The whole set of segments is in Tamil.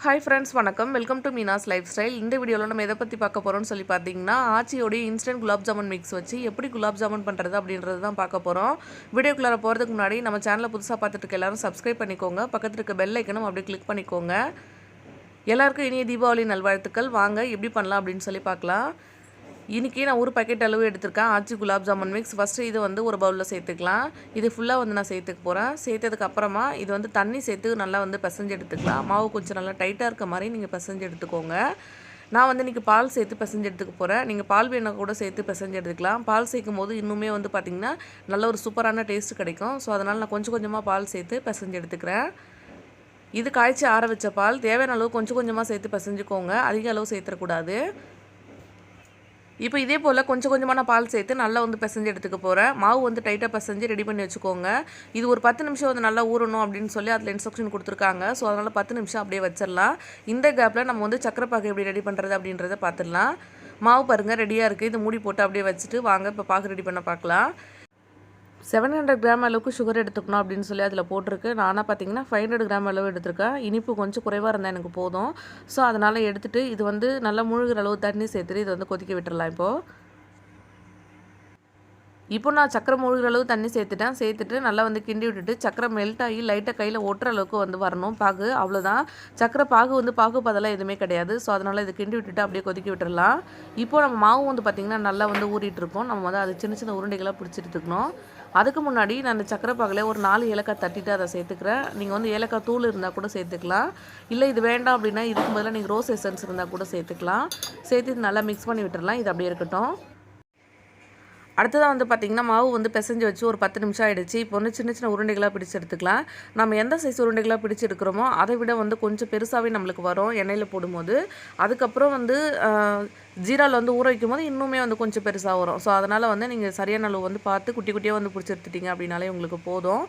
Hi friends, வணக்கம். Welcome to Meena's life style. இந்த வீடியோவில் நம்ம எதை பற்றி பார்க்க போகிறோம்னு சொல்லி பார்த்தீங்கன்னா, ஆச்சியோடைய இன்ஸ்டன்ட் குலாப் ஜாமுன் மிக்ஸ் வச்சு எப்படி குலாப் ஜாமுன் பண்ணுறது அப்படின்றது தான் பார்க்க போகிறோம். வீடியோக்குள்ளார போகிறதுக்கு முன்னாடி நம்ம சேனலை புதுசாக பார்த்துட்டு இருக்க எல்லாரும் சப்ஸ்கிரைப் பண்ணிக்கோங்க. பக்கத்தில் இருக்க பெல் ஐக்கனும் அப்படியே கிளிக் பண்ணிக்கோங்க. எல்லாருக்கும் இனிய தீபாவளி நல்வாழ்த்துக்கள். வாங்க எப்படி பண்ணலாம் அப்படின்னு சொல்லி பார்க்கலாம். இன்றைக்கி நான் ஒரு பாக்கெட் அளவு எடுத்திருக்கேன் ஆச்சி குலாப் ஜாமுன் மிக்ஸ். ஃபஸ்ட்டு இது வந்து ஒரு பவுலில் சேர்த்துக்கலாம். இது ஃபுல்லாக வந்து நான் சேர்த்துக்க போகிறேன். சேர்த்ததுக்கப்புறமா இது வந்து தண்ணி சேர்த்து நல்லா வந்து பிசைஞ்சு எடுத்துக்கலாம். மாவு கொஞ்சம் நல்லா டைட்டாக இருக்க மாதிரி நீங்கள் பிசைஞ்சு எடுத்துக்கோங்க. நான் வந்து இன்றைக்கி பால் சேர்த்து பிசைஞ்சு எடுத்துக்க போகிறேன். நீங்கள் பால் வேணால் கூட சேர்த்து பிசைஞ்சு எடுத்துக்கலாம். பால் சேர்க்கும் போது இன்னுமே வந்து பார்த்திங்கன்னா நல்ல ஒரு சூப்பரான டேஸ்ட் கிடைக்கும். ஸோ அதனால் நான் கொஞ்சம் கொஞ்சமாக பால் சேர்த்து பிசைஞ்சு எடுத்துக்கிறேன். இது காய்ச்சி ஆற வச்ச பால் தேவையான அளவு கொஞ்சம் கொஞ்சமாக சேர்த்து பிசைஞ்சுக்கோங்க. அதிக அளவு சேர்த்துடக்கூடாது. இப்போ இதே போல் கொஞ்சம் கொஞ்சமான பால் சேர்த்து நல்லா வந்து பிசைஞ்சு எடுத்துக்க போகிறேன். மாவு வந்து டைட்டாக பிசைஞ்சு ரெடி பண்ணி வச்சுக்கோங்க. இது ஒரு 10 நிமிஷம் வந்து நல்லா ஊறணும் அப்படின்னு சொல்லி அதில் இன்ஸ்ட்ரக்ஷன் கொடுத்துருக்காங்க. ஸோ அதனால் 10 நிமிஷம் அப்படியே வச்சிடலாம். இந்த கேப்பில் நம்ம வந்து சக்கரை பாகு எப்படி ரெடி பண்ணுறது அப்படின்றத பார்த்துடலாம். மாவு பாருங்கள் ரெடியாக இருக்குது. இது மூடி போட்டு அப்படியே வச்சுட்டு வாங்க இப்போ பாகு ரெடி பண்ண பார்க்கலாம். 700 கிராம் அளவுக்கு சுகர் எடுத்துக்கணும் அப்படின்னு சொல்லி அதில் போட்டிருக்கு. நானாக பார்த்தீங்கன்னா 500 கிராம் அளவு எடுத்திருக்கேன். இனிப்பு கொஞ்சம் குறைவாக இருந்தால் எனக்கு போதும். ஸோ அதனால் எடுத்துகிட்டு இது வந்து நல்லா முழுகிற அளவு தண்ணி சேர்த்துட்டு இது வந்து கொதிக்க விட்டுடலாம். இப்போ நான் சக்கரை முழுகிற அளவு தண்ணி சேர்த்துட்டு நல்லா வந்து கிண்டி விட்டுட்டு சக்கரை மெல்ட் ஆகி லைட்டாக கையில் ஒட்டுற அளவுக்கு வந்து வரணும் பாகு. அவ்வளோதான். சக்கரை பாகு வந்து பாகு பதெல்லாம் எதுவுமே கிடையாது. ஸோ அதனால் இதை கிண்டி விட்டுட்டு அப்படியே கொதிக்க விட்டுடலாம். இப்போது நம்ம மாவு வந்து பார்த்திங்கன்னா நல்லா வந்து ஊறிட்டு இருக்கோம். நம்ம வந்து அது சின்ன சின்ன உருண்டைகளாக பிடிச்சி எடுத்துக்கணும். அதுக்கு முன்னாடி நான் அந்த சக்கரை பாகில் ஒரு 4 ஏலக்காய் தட்டிட்டு அதை சேர்த்துக்கிறேன். நீங்கள் வந்து ஏலக்காய் தூள் இருந்தால் கூட சேர்த்துக்கலாம். இல்லை இது வேண்டாம் அப்படின்னா இதுக்கு பதிலாக நீங்கள் ரோஸ் எசன்ஸ் இருந்தால் கூட சேர்த்துக்கலாம். சேர்த்து நல்லா மிக்ஸ் பண்ணி விட்டுடலாம். இது அப்படியே இருக்கட்டும். அடுத்ததாக வந்து பார்த்திங்கன்னா மாவு வந்து பிசைஞ்சு வச்சு ஒரு 10 நிமிஷம் ஆகிடுச்சு. இப்போ வந்து சின்ன சின்ன உருண்டைகளாக பிடிச்சி எடுத்துக்கலாம். நம்ம எந்த சைஸ் உருண்டைகளாக பிடிச்சி எடுக்கிறோமோ அதை விட வந்து கொஞ்சம் பெருசாகவே நம்மளுக்கு வரும் எண்ணெயில் போடும்போது. அதுக்கப்புறம் வந்து ஜீராவில் வந்து ஊற வைக்கும் போது இன்னுமே வந்து கொஞ்சம் பெருசாக வரும். ஸோ அதனால் வந்து நீங்கள் சரியான அளவு வந்து பார்த்து குட்டி குட்டியாக வந்து பிடிச்சி எடுத்துட்டிங்க அப்படின்னாலே உங்களுக்கு போதும்.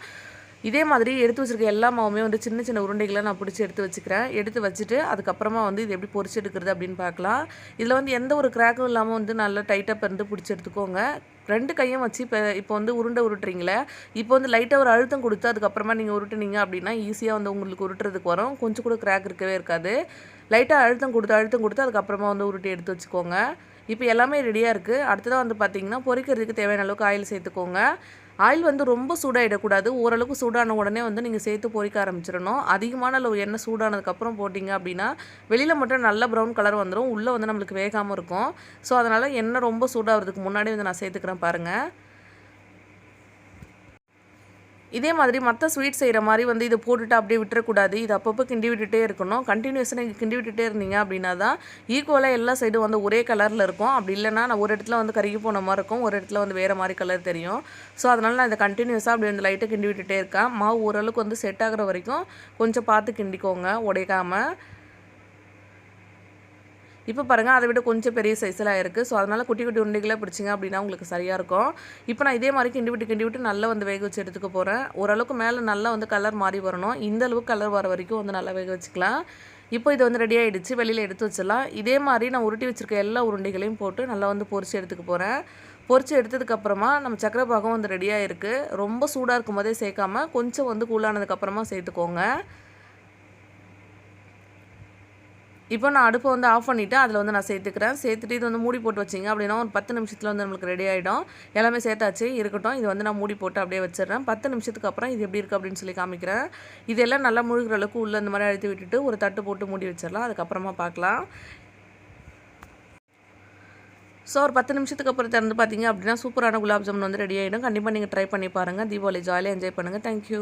இதே மாதிரி எடுத்து வச்சுருக்க எல்லா மாவுமே வந்து சின்ன சின்ன உருண்டைகளை நான் பிடிச்சி எடுத்து வச்சுக்கிறேன். எடுத்து வச்சுட்டு அதுக்கப்புறமா வந்து இது எப்படி பொரிச்சு எடுக்கிறது அப்படின்னு பார்க்கலாம். இதில் வந்து எந்த ஒரு கிராக்கும் இல்லாமல் வந்து நல்லா டைட்டாக பிறந்து பிடிச்சி எடுத்துக்கோங்க. 2 கையும் வச்சு இப்போ வந்து உருண்டை உருட்டுறீங்களே, இப்போ வந்து லைட்டாக ஒரு அழுத்தம் கொடுத்து அதுக்கப்புறமா நீங்கள் உருட்டுனீங்க அப்படின்னா ஈஸியாக வந்து உங்களுக்கு உருட்டுறதுக்கு வரும். கொஞ்சம் கூட கிராக் இருக்கவே இருக்காது. லைட்டாக அழுத்தம் கொடுத்து அதுக்கப்புறமா வந்து உருட்டி எடுத்து வச்சுக்கோங்க. இப்போ எல்லாமே ரெடியாக இருக்குது. அடுத்ததாக வந்து பார்த்திங்கன்னா பொரிக்கிறதுக்கு தேவையான அளவுக்கு ஆயில் சேர்த்துக்கோங்க. ஆயில் வந்து ரொம்ப சூடாகிடக்கூடாது. ஓரளவுக்கு சூடான உடனே வந்து நீங்கள் சேர்த்து பொரிக்க ஆரம்பிச்சிடணும். அதிகமான அளவு எண்ணெய் சூடானதுக்கப்புறம் போட்டிங்க அப்படின்னா வெளியில் மட்டும் நல்ல ப்ரௌன் கலர் வந்துடும். உள்ளே வந்து நம்மளுக்கு வேகாமல் இருக்கும். ஸோ அதனால் எண்ணெய் ரொம்ப சூடாகிறதுக்கு முன்னாடி வந்து நான் சேர்த்துக்கிறேன் பாருங்கள். இதே மாதிரி மற்ற ஸ்வீட் செய்கிற மாதிரி வந்து இதை போட்டுட்டு அப்படியே விட்டுறக்கூடாது. இது அப்பப்போ கிண்டி விட்டுட்டே இருக்கணும். கண்டினியூஸாக நீங்கள் கிண்டி விட்டுட்டே இருந்தீங்க அப்படின்னா தான் ஈக்குவலாக எல்லா சைடும் வந்து ஒரே கலரில் இருக்கும். அப்படி இல்லைனா நான் ஒரு இடத்துல வந்து கருகி போன மாதிரி இருக்கும், ஒரு இடத்துல வந்து வேறு மாதிரி கலர் தெரியும். ஸோ அதனால் நான் இதை கண்டினியூஸாக அப்படி வந்து லைட்டாக கிண்டி விட்டுட்டே இருக்கேன். மாவு ஓரளவுக்கு வந்து செட் ஆகிற வரைக்கும் கொஞ்சம் பார்த்து கிண்டிக்கோங்க உடைக்காமல். இப்போ பாருங்கள் அதை விட கொஞ்சம் பெரிய சைஸில் இருக்குது. ஸோ அதனால் குட்டி குட்டி உருண்டைகளாக பிடிச்சிங்க அப்படின்னா உங்களுக்கு சரியாக இருக்கும். இப்போ நான் இதே மாதிரி கிண்டி விட்டு நல்லா வந்து வேக வச்சு எடுத்துக்க போகிறேன். ஓரளவுக்கு மேலே நல்லா வந்து கலர் மாறி வரணும். இந்த அளவுக்கு கலர் வர வரைக்கும் வந்து நல்லா வேக வச்சுக்கலாம். இப்போ இது வந்து ரெடி ஆகிடுச்சு. வெளியில் எடுத்து வச்சிடலாம். இதே மாதிரி நான் உருட்டி வச்சுருக்க எல்லா உருண்டைகளையும் போட்டு நல்லா வந்து பொரிச்சு எடுத்துக்க போகிறேன். பொரிச்சு எடுத்ததுக்கப்புறமா நம்ம சக்கரை பாகம் வந்து ரெடியாக இருக்குது. ரொம்ப சூடாக இருக்கும் போதே சேர்க்காமல் கொஞ்சம் வந்து கூலானதுக்கப்புறமா சேர்த்துக்கோங்க. இப்போ நான் அடுப்பை வந்து ஆஃப் பண்ணிவிட்டு அதில் வந்து நான் சேர்த்துட்டு இது வந்து மூடி போட்டு வச்சிங்க அப்படின்னா ஒரு 10 நிமிஷத்தில் வந்து நம்மளுக்கு ரெடி ஆகிடும். எல்லாமே சேர்த்தாச்சு இருக்கட்டும். இது வந்து நான் மூடி போட்டு அப்படியே வச்சிடுறேன். 10 நிமிஷத்துக்கு அப்புறம் இது எப்படி இருக்குது அப்படின்னு சொல்லி காமிக்கிறேன். இதெல்லாம் நல்லா முழுகிற அளவுக்கு உள்ளே இந்த மாதிரி அழுத்தி விட்டுட்டு ஒரு தட்டு போட்டு மூடி வச்சிடலாம். அதுக்கப்புறமா பார்க்கலாம். ஸோ ஒரு 10 நிமிஷத்துக்கு அப்புறம் திறந்து பார்த்தீங்க அப்படின்னா சூப்பரான குலாப் ஜாமுன் வந்து ரெடி ஆகிடும். கண்டிப்பாக நீங்கள் ட்ரை பண்ணி பாருங்கள். தீபாவளி ஜாலியாக என்ஜாய் பண்ணுங்கள். தேங்க்யூ.